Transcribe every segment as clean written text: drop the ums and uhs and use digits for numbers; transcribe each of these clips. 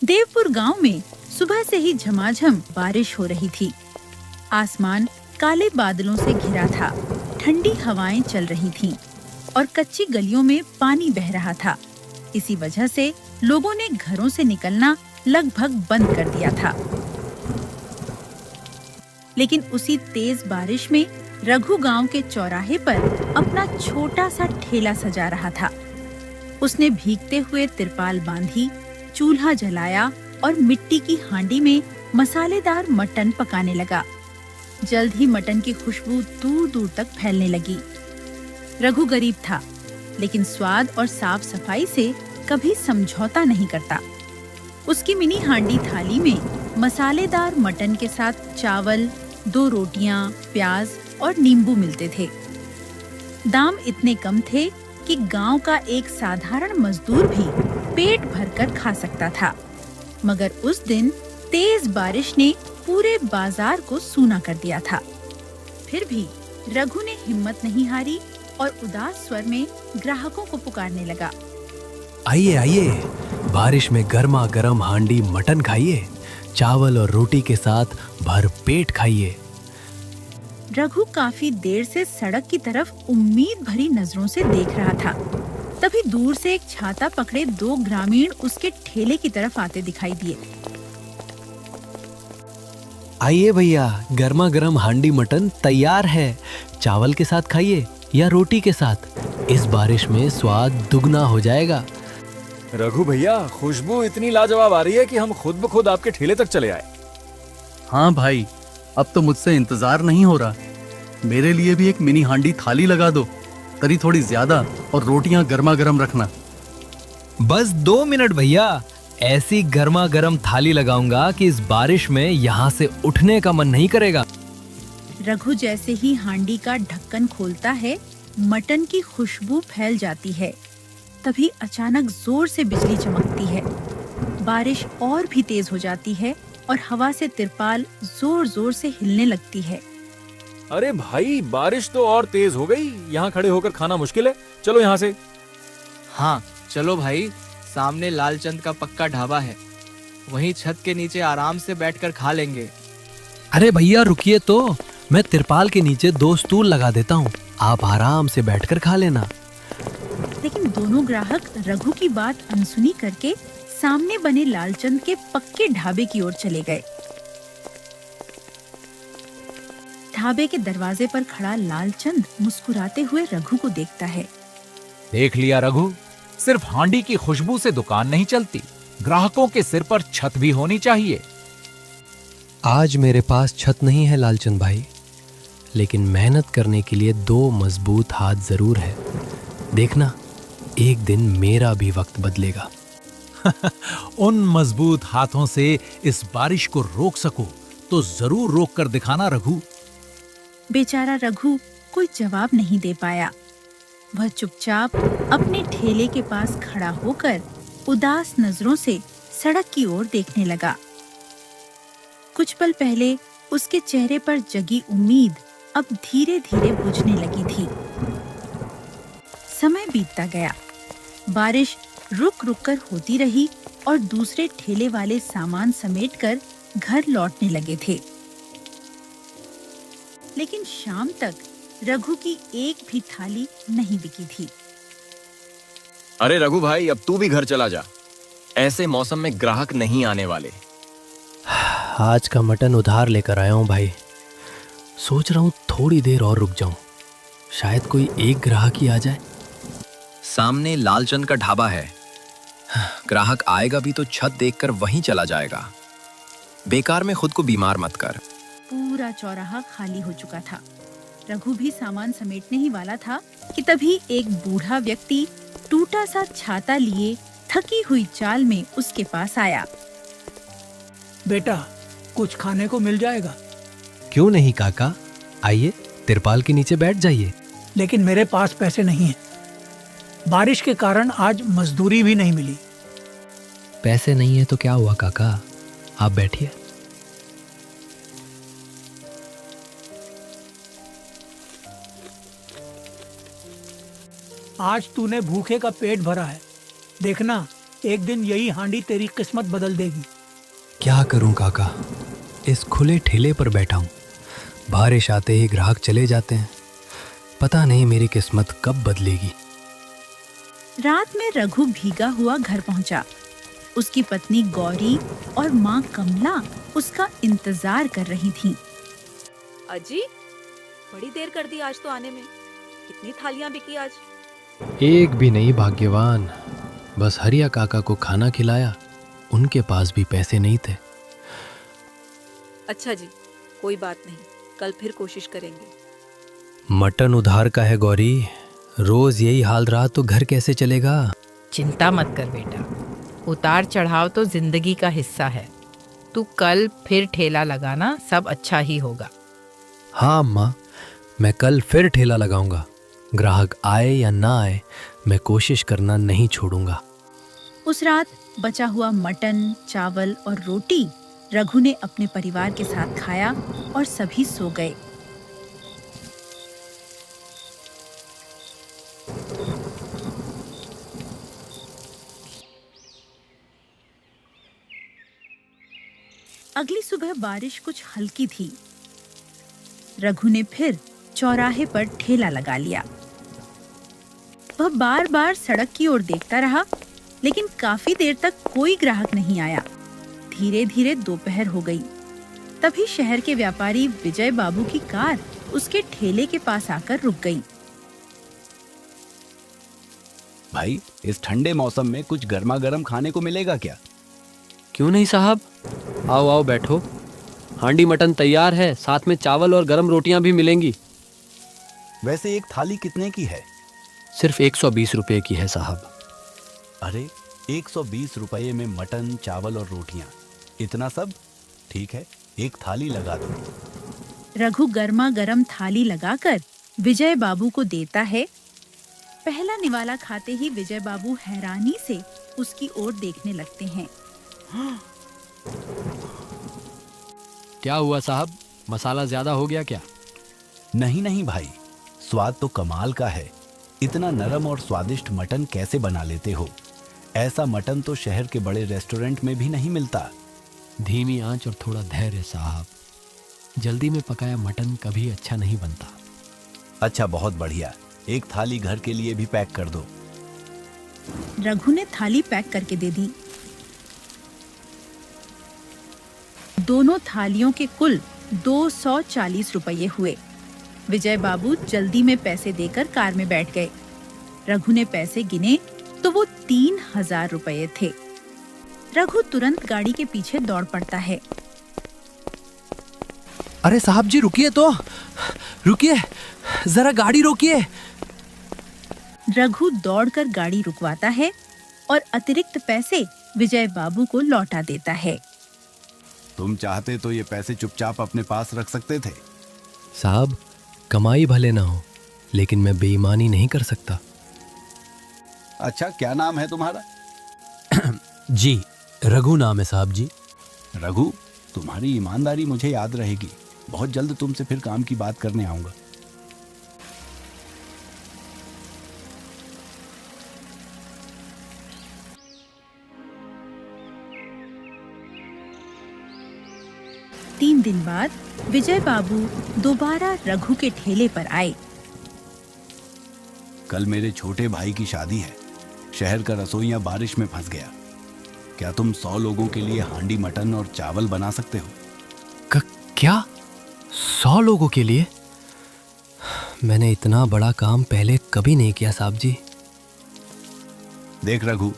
देवपुर गांव में सुबह से ही झमाझम बारिश हो रही थी। आसमान काले बादलों से घिरा था, ठंडी हवाएं चल रही थीं और कच्ची गलियों में पानी बह रहा था। इसी वजह से लोगों ने घरों से निकलना लगभग बंद कर दिया था। लेकिन उसी तेज बारिश में रघु गांव के चौराहे पर अपना छोटा सा ठेला सजा रहा था। उसने भीगते हुए तिरपाल बांधी, चूल्हा जलाया और मिट्टी की हांडी में मसालेदार मटन पकाने लगा। जल्द ही मटन की खुशबू दूर दूर तक फैलने लगी। रघु गरीब था, लेकिन स्वाद और साफ सफाई से कभी समझौता नहीं करता। उसकी मिनी हांडी थाली में मसालेदार मटन के साथ चावल, 2 रोटियां, प्याज और नींबू मिलते थे। दाम इतने कम थे कि गांव का एक साधारण मजदूर भी पेट भरकर खा सकता था। मगर उस दिन तेज बारिश ने पूरे बाजार को सूना कर दिया था। फिर भी रघु ने हिम्मत नहीं हारी और उदास स्वर में ग्राहकों को पुकारने लगा। आइए आइए, बारिश में गर्मा गर्म हांडी मटन खाइए, चावल और रोटी के साथ भर पेट खाइए। रघु काफी देर से सड़क की तरफ उम्मीद भरी नजरों से देख रहा था। तभी दूर से एक छाता पकड़े 2 ग्रामीण उसके ठेले की तरफ आते दिखाई दिए। आइए भैया, गर्मा गर्म हांडी मटन तैयार है। चावल के साथ खाइए या रोटी के साथ, इस बारिश में स्वाद दुगना हो जाएगा। रघु भैया, खुशबू इतनी लाजवाब आ रही है कि हम खुद ब खुद आपके ठेले तक चले आए। हाँ भाई, अब तो मुझसे इंतजार नहीं हो रहा। मेरे लिए भी एक मिनी हांडी थाली लगा दो, तरी थोड़ी ज्यादा, और रोटियां गर्मा गर्म रखना। बस 2 मिनट भैया, ऐसी गर्मा गर्म थाली लगाऊंगा कि इस बारिश में यहाँ से उठने का मन नहीं करेगा। रघु जैसे ही हांडी का ढक्कन खोलता है, मटन की खुशबू फैल जाती है। तभी अचानक जोर से बिजली चमकती है। बारिश और भी तेज हो जाती है और हवा से तिरपाल जोर जोर से हिलने लगती है। अरे भाई, बारिश तो और तेज हो गई। यहाँ खड़े होकर खाना मुश्किल है, चलो यहाँ से। हाँ चलो भाई, सामने लालचंद का पक्का ढाबा है, वहीं छत के नीचे आराम से बैठकर खा लेंगे। अरे भैया रुकिए तो, मैं तिरपाल के नीचे 2 स्टूल लगा देता हूँ, आप आराम से बैठकर खा लेना। लेकिन दोनों ग्राहक रघु की बात अनसुनी करके सामने बने लालचंद के पक्के ढाबे की ओर चले गए। ढाबे के दरवाजे पर खड़ा लालचंद मुस्कुराते हुए रघु को देखता है। देख लिया रघु, सिर्फ हांडी की खुशबू से दुकान नहीं चलती, ग्राहकों के सिर पर छत भी होनी चाहिए। आज मेरे पास छत नहीं है लालचंद भाई, लेकिन मेहनत करने के लिए 2 मजबूत हाथ जरूर है। देखना, एक दिन मेरा भी वक्त बदलेगा। उन मजबूत हाथों से इस बारिश को रोक सको तो जरूर रोक कर दिखाना रघु। बेचारा रघु कोई जवाब नहीं दे पाया। वह चुपचाप अपने ठेले के पास खड़ा होकर उदास नजरों से सड़क की ओर देखने लगा। कुछ पल पहले उसके चेहरे पर जगी उम्मीद अब धीरे धीरे बुझने लगी थी। समय बीतता गया, बारिश रुक रुक कर होती रही और दूसरे ठेले वाले सामान समेटकर घर लौटने लगे थे। लेकिन शाम तक रघु की एक भी थाली नहीं बिकी थी। अरे रघु भाई, अब तू भी घर चला जा, ऐसे मौसम में ग्राहक नहीं आने वाले। आज का मटन उधार लेकर आया हूँ भाई, सोच रहा हूँ थोड़ी देर और रुक जाऊं, शायद कोई एक ग्राहक ही आ जाए। सामने लालचंद का ढाबा है, ग्राहक आएगा भी तो छत देखकर वहीं चला जाएगा। बेकार में खुद को बीमार मत कर। पूरा चौराहा खाली हो चुका था। रघु भी सामान समेटने ही वाला था कि तभी एक बूढ़ा व्यक्ति टूटा सा छाता लिए थकी हुई चाल में उसके पास आया। बेटा, कुछ खाने को मिल जाएगा? क्यों नहीं काका, आइए तिरपाल के नीचे बैठ जाइए। लेकिन मेरे पास पैसे नहीं हैं। बारिश के कारण आज मजदूरी भी नहीं मिली। पैसे नहीं है तो क्या हुआ काका, आप बैठिए। आज तूने भूखे का पेट भरा है, देखना एक दिन यही हांडी तेरी किस्मत बदल देगी। क्या करूं काका, इस खुले ठेले पर बैठा हूं। बारिश आते ही ग्राहक चले जाते हैं। पता नहीं मेरी किस्मत कब बदलेगी। रात में रघु भीगा हुआ घर पहुंचा। उसकी पत्नी गौरी और माँ कमला उसका इंतजार कर रही थीं। अजी, बड़ी देर कर दी आज तो आने में। कितनी थालियां बिकी आज? एक भी नहीं भाग्यवान, बस हरिया काका को खाना खिलाया। उनके पास भी पैसे नहीं थे। अच्छा जी, कोई बात नहीं, कल फिर कोशिश करेंगे। मटन उधार का है गौरी, रोज यही हाल रहा तो घर कैसे चलेगा। चिंता मत कर बेटा, उतार चढ़ाव तो जिंदगी का हिस्सा है। तू कल फिर ठेला लगाना, सब अच्छा ही होगा। हाँ अम्मा, मैं कल फिर ठेला लगाऊंगा। ग्राहक आए या ना आए, मैं कोशिश करना नहीं छोड़ूंगा। उस रात बचा हुआ मटन, चावल और रोटी रघु ने अपने परिवार के साथ खाया और सभी सो गए। अगली सुबह बारिश कुछ हल्की थी। रघु ने फिर चौराहे पर ठेला लगा लिया। वह बार बार सड़क की ओर देखता रहा, लेकिन काफी देर तक कोई ग्राहक नहीं आया। धीरे धीरे दोपहर हो गई। तभी शहर के व्यापारी विजय बाबू की कार उसके ठेले के पास आकर रुक गई। भाई, इस ठंडे मौसम में कुछ गर्मा गर्म खाने को मिलेगा क्या? क्यों नहीं साहब, आओ आओ बैठो। हांडी मटन तैयार है, साथ में चावल और गरम रोटियां भी मिलेंगी। वैसे एक थाली कितने की है? सिर्फ 120 रुपए की है साहब। अरे, 120 रुपये में मटन, चावल और रोटियां, इतना सब? ठीक है, एक थाली लगा दो। रघु गर्मा गर्म थाली लगाकर विजय बाबू को देता है। पहला निवाला खाते ही विजय बाबू हैरानी से उसकी ओर देखने लगते हैं। क्या हुआ साहब, मसाला ज्यादा हो गया क्या? नहीं नहीं भाई, स्वाद तो कमाल का है। इतना नरम और स्वादिष्ट मटन कैसे बना लेते हो? ऐसा मटन तो शहर के बड़े रेस्टोरेंट में भी नहीं मिलता। धीमी आंच और थोड़ा धैर्य साहब, जल्दी में पकाया मटन कभी अच्छा नहीं बनता। अच्छा, बहुत बढ़िया, एक थाली घर के लिए भी पैक कर दो। रघु ने थाली पैक करके दे दी। दोनों थालियों के कुल 240 रुपये हुए। विजय बाबू जल्दी में पैसे देकर कार में बैठ गए। रघु ने पैसे गिने तो वो 3000 रुपये थे। रघु तुरंत गाड़ी के पीछे दौड़ पड़ता है। अरे साहब जी रुकिए तो, रुकिए, जरा गाड़ी रोकिए। रघु दौड़कर गाड़ी रुकवाता है और अतिरिक्त पैसे विजय बाबू को लौटा देता है। तुम चाहते तो ये पैसे चुपचाप अपने पास रख सकते थे। साहब, कमाई भले ना हो, लेकिन मैं बेईमानी नहीं कर सकता। अच्छा, क्या नाम है तुम्हारा? जी, रघु नाम है साहब जी। रघु, तुम्हारी ईमानदारी मुझे याद रहेगी। बहुत जल्द तुमसे फिर काम की बात करने आऊंगा। तीन दिन बाद विजय बाबू दोबारा रघु के ठेले पर आए। कल मेरे छोटे भाई की शादी है। शहर का रसोइया बारिश में फंस गया। क्या तुम 100 लोगों के लिए हांडी मटन और चावल बना सकते हो? क्या 100 लोगों के लिए? मैंने इतना बड़ा काम पहले कभी नहीं किया साहब जी। देख रघु,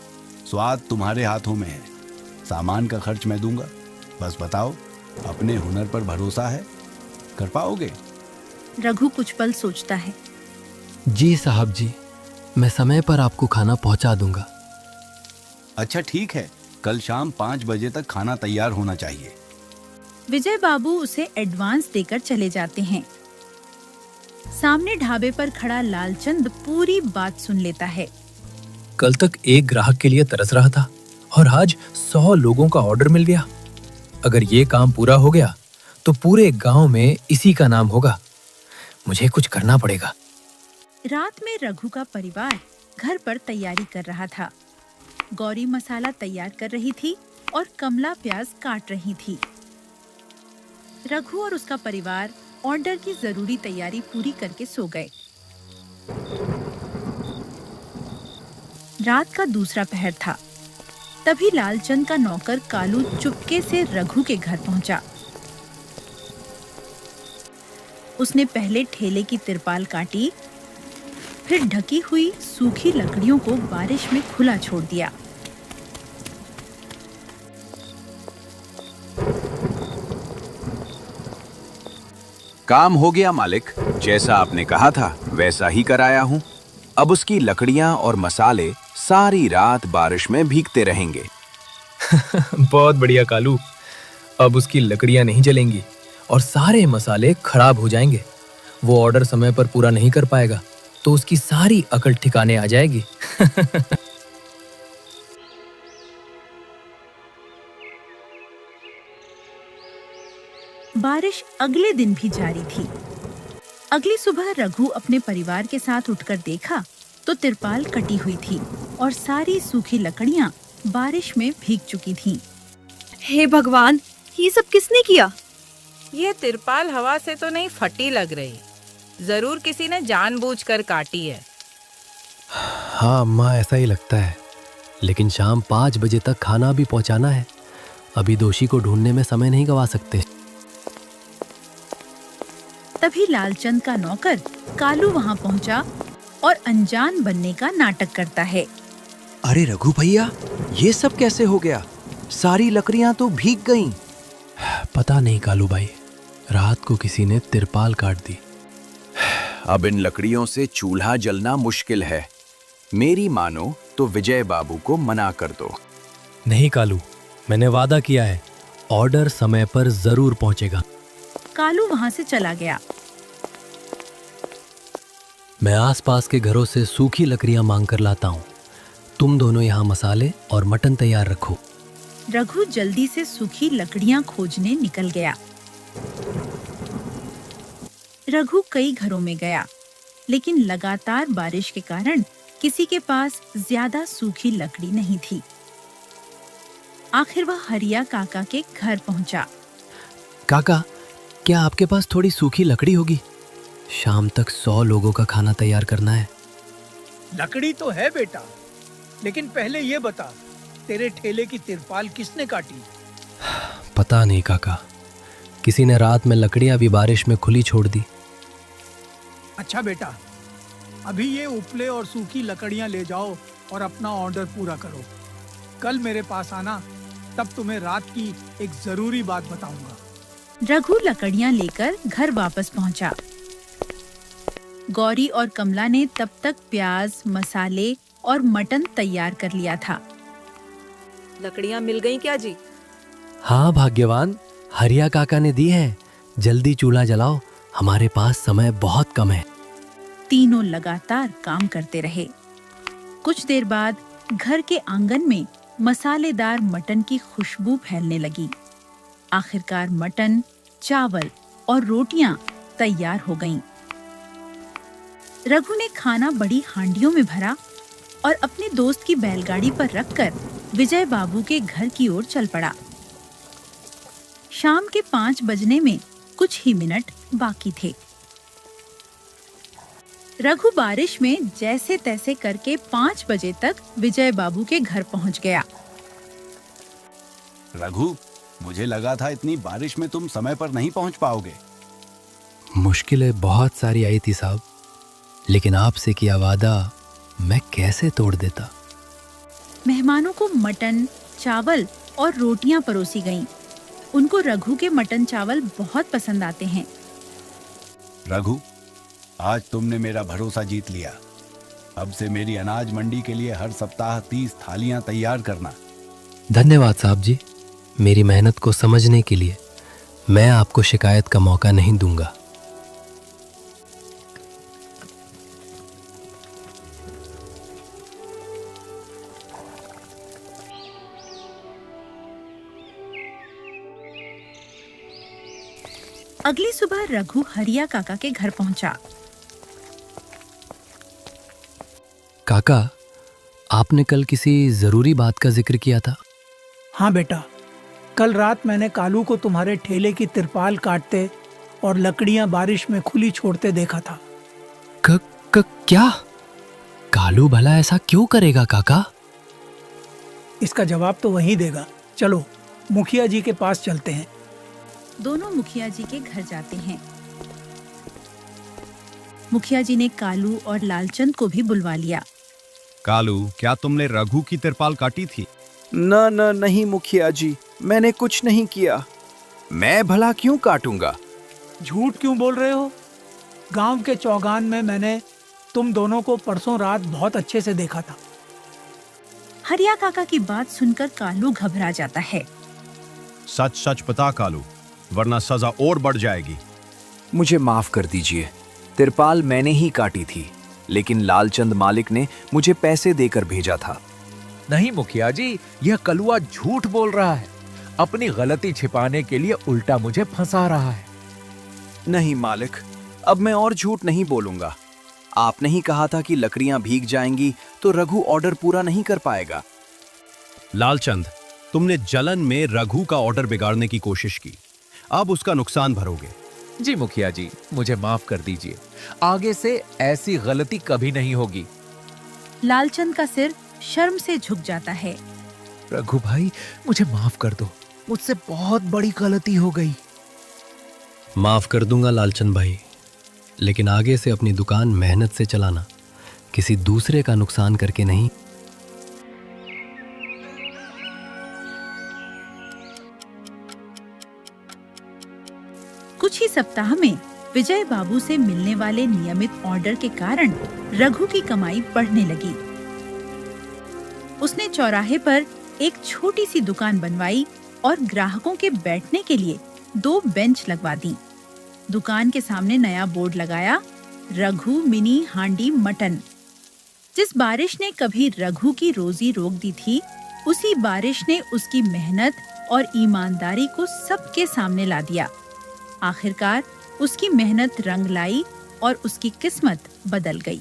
स्वाद तुम्हारे हाथों में है। सामान का खर्च मैं दूंगा। बस बताओ, अपने हुनर पर भरोसा है? कर पाओगे? रघु कुछ पल सोचता है। जी साहब जी, मैं समय पर आपको खाना पहुंचा दूंगा। अच्छा ठीक है, कल शाम 5 बजे तक खाना तैयार होना चाहिए। विजय बाबू उसे एडवांस देकर चले जाते हैं। सामने ढाबे पर खड़ा लालचंद पूरी बात सुन लेता है। कल तक एक ग्राहक के लिए तरस रहा था और आज 100 लोगों का ऑर्डर मिल गया। अगर ये काम पूरा हो गया तो पूरे गांव में इसी का नाम होगा। मुझे कुछ करना पड़ेगा। रात में रघु का परिवार घर पर तैयारी कर रहा था। गौरी मसाला तैयार कर रही थी और कमला प्याज काट रही थी। रघु और उसका परिवार ऑर्डर की जरूरी तैयारी पूरी करके सो गए। रात का दूसरा पहर था। तभी लालचंद का नौकर कालू चुपके से रघु के घर पहुंचा। उसने पहले ठेले की तिरपाल काटी, फिर ढकी हुई सूखी लकड़ियों को बारिश में खुला छोड़ दिया। काम हो गया मालिक, जैसा आपने कहा था वैसा ही कराया हूँ। अब उसकी लकड़ियाँ और मसाले सारी रात बारिश में भीगते रहेंगे। बहुत बढ़िया कालू। अब उसकी लकड़ियां नहीं जलेंगी और सारे मसाले खराब हो जाएंगे। वो ऑर्डर समय पर पूरा नहीं कर पाएगा तो उसकी सारी अकल ठिकाने आ जाएगी। बारिश अगले दिन भी जारी थी। अगली सुबह रघु अपने परिवार के साथ उठकर देखा तो तिरपाल कटी हुई थी और सारी सूखी लकड़ियां बारिश में भीग चुकी थीं। हे भगवान, ये सब किसने किया? ये तिरपाल हवा से तो नहीं फटी लग रही, जरूर किसी ने जानबूझकर काटी है। हाँ अम्मा, ऐसा ही लगता है। लेकिन शाम 5 बजे तक खाना भी पहुंचाना है। अभी दोषी को ढूंढने में समय नहीं गवा सकते। तभी लालचंद का नौकर कालू वहां पहुंचा और अनजान बनने का नाटक करता है। अरे रघु भैया, ये सब कैसे हो गया? सारी लकड़ियां तो भीग गईं। पता नहीं कालू भाई, रात को किसी ने तिरपाल काट दी। अब इन लकड़ियों से चूल्हा जलना मुश्किल है। मेरी मानो तो विजय बाबू को मना कर दो। नहीं कालू, मैंने वादा किया है, ऑर्डर समय पर जरूर पहुंचेगा। कालू वहां से चला गया। मैं आसपास के घरों से सूखी लकड़ियां मांग कर लाता हूँ। तुम दोनों यहाँ मसाले और मटन तैयार रखो। रघु जल्दी से सूखी लकड़ियां खोजने निकल गया। रघु कई घरों में गया, लेकिन लगातार बारिश के कारण किसी के पास ज्यादा सूखी लकड़ी नहीं थी। आखिर वह हरिया काका के घर पहुंचा। काका, क्या आपके पास थोड़ी सूखी लकड़ी होगी? शाम तक 100 लोगों का खाना तैयार करना है। लकड़ी तो है बेटा, लेकिन पहले ये बता, तेरे ठेले की तिरपाल किसने काटी? पता नहीं काका, किसी ने रात में लकड़ियां भी बारिश में खुली छोड़ दी। अच्छा बेटा, अभी ये उपले और सूखी लकड़ियां ले जाओ और अपना ऑर्डर पूरा करो। कल मेरे पास आना, तब तुम्हें रात की एक जरूरी बात बताऊंगा। रघु लकड़ियां लेकर घर वापस पहुंचा। गौरी और कमला ने तब तक प्याज, मसाले और मटन तैयार कर लिया था। लकड़ियां मिल गईं क्या जी? हाँ भाग्यवान, हरिया काका ने दी है। जल्दी चूल्हा जलाओ, हमारे पास समय बहुत कम है। तीनों लगातार काम करते रहे। कुछ देर बाद घर के आंगन में मसालेदार मटन की खुशबू फैलने लगी। आखिरकार मटन, चावल और रोटियां तैयार हो गईं। रघु ने खाना बड़ी हांडियों में भरा और अपने दोस्त की बैलगाड़ी पर रखकर विजय बाबू के घर की ओर चल पड़ा। शाम के 5 बजने में कुछ ही मिनट बाकी थे। रघु बारिश में जैसे तैसे करके 5 बजे तक विजय बाबू के घर पहुंच गया। रघु, मुझे लगा था इतनी बारिश में तुम समय पर नहीं पहुंच पाओगे। मुश्किलें बहुत सारी आई थी साहब, लेकिन आपसे किया वादा मैं कैसे तोड़ देता। मेहमानों को मटन, चावल और रोटियां परोसी गईं। उनको रघु के मटन चावल बहुत पसंद आते हैं। रघु, आज तुमने मेरा भरोसा जीत लिया। अब से मेरी अनाज मंडी के लिए हर सप्ताह 30 थालियां तैयार करना। धन्यवाद साहब जी, मेरी मेहनत को समझने के लिए। मैं आपको शिकायत का मौका नहीं दूंगा। अगली सुबह रघु हरिया काका के घर पहुंचा। काका, आपने कल किसी जरूरी बात का जिक्र किया था। हाँ बेटा, कल रात मैंने कालू को तुम्हारे ठेले की तिरपाल काटते और लकड़ियां बारिश में खुली छोड़ते देखा था। क्या? कालू भला ऐसा क्यों करेगा काका? इसका जवाब तो वही देगा। चलो मुखिया जी के पास चलते हैं। दोनों मुखिया जी के घर जाते हैं। मुखिया जी ने कालू और लालचंद को भी बुलवा लिया। कालू, क्या तुमने रघु की तिरपाल काटी थी? नहीं मुखिया जी, मैंने कुछ नहीं किया। मैं भला क्यों काटूंगा? झूठ क्यों बोल रहे हो? गांव के चौगान में मैंने तुम दोनों को परसों रात बहुत अच्छे से देखा था। हरिया काका की बात सुनकर कालू घबरा जाता है। सच सच बता कालू, वरना सजा और बढ़ जाएगी। मुझे माफ कर दीजिए, तिरपाल मैंने ही काटी थी, लेकिन लालचंद मालिक ने मुझे पैसे देकर भेजा था। नहीं मुखिया जी, यह कलुआ झूठ बोल रहा है। अपनी गलती छिपाने के लिए उल्टा मुझे फंसा रहा है। नहीं मालिक, अब मैं और झूठ नहीं बोलूंगा। आपने ही कहा था कि लकड़ियां भीग जाएंगी तो रघु ऑर्डर पूरा नहीं कर पाएगा। लालचंद, तुमने जलन में रघु का ऑर्डर बिगाड़ने की कोशिश की। अब उसका नुकसान भरोगे। जी मुखिया जी, मुझे माफ कर दीजिए। आगे से ऐसी गलती कभी नहीं होगी। लालचंद का सिर शर्म से झुक जाता है। रघु भाई, मुझे माफ कर दो, मुझसे बहुत बड़ी गलती हो गई। माफ कर दूंगा लालचंद भाई, लेकिन आगे से अपनी दुकान मेहनत से चलाना, किसी दूसरे का नुकसान करके नहीं। कुछ ही सप्ताह में विजय बाबू से मिलने वाले नियमित ऑर्डर के कारण रघु की कमाई बढ़ने लगी। उसने चौराहे पर एक छोटी सी दुकान बनवाई और ग्राहकों के बैठने के लिए 2 बेंच लगवा दी। दुकान के सामने नया बोर्ड लगाया, रघु मिनी हांडी मटन। जिस बारिश ने कभी रघु की रोजी रोक दी थी, उसी बारिश ने उसकी मेहनत और ईमानदारी को सबके सामने ला दिया। आखिरकार उसकी मेहनत रंग लाई और उसकी किस्मत बदल गई।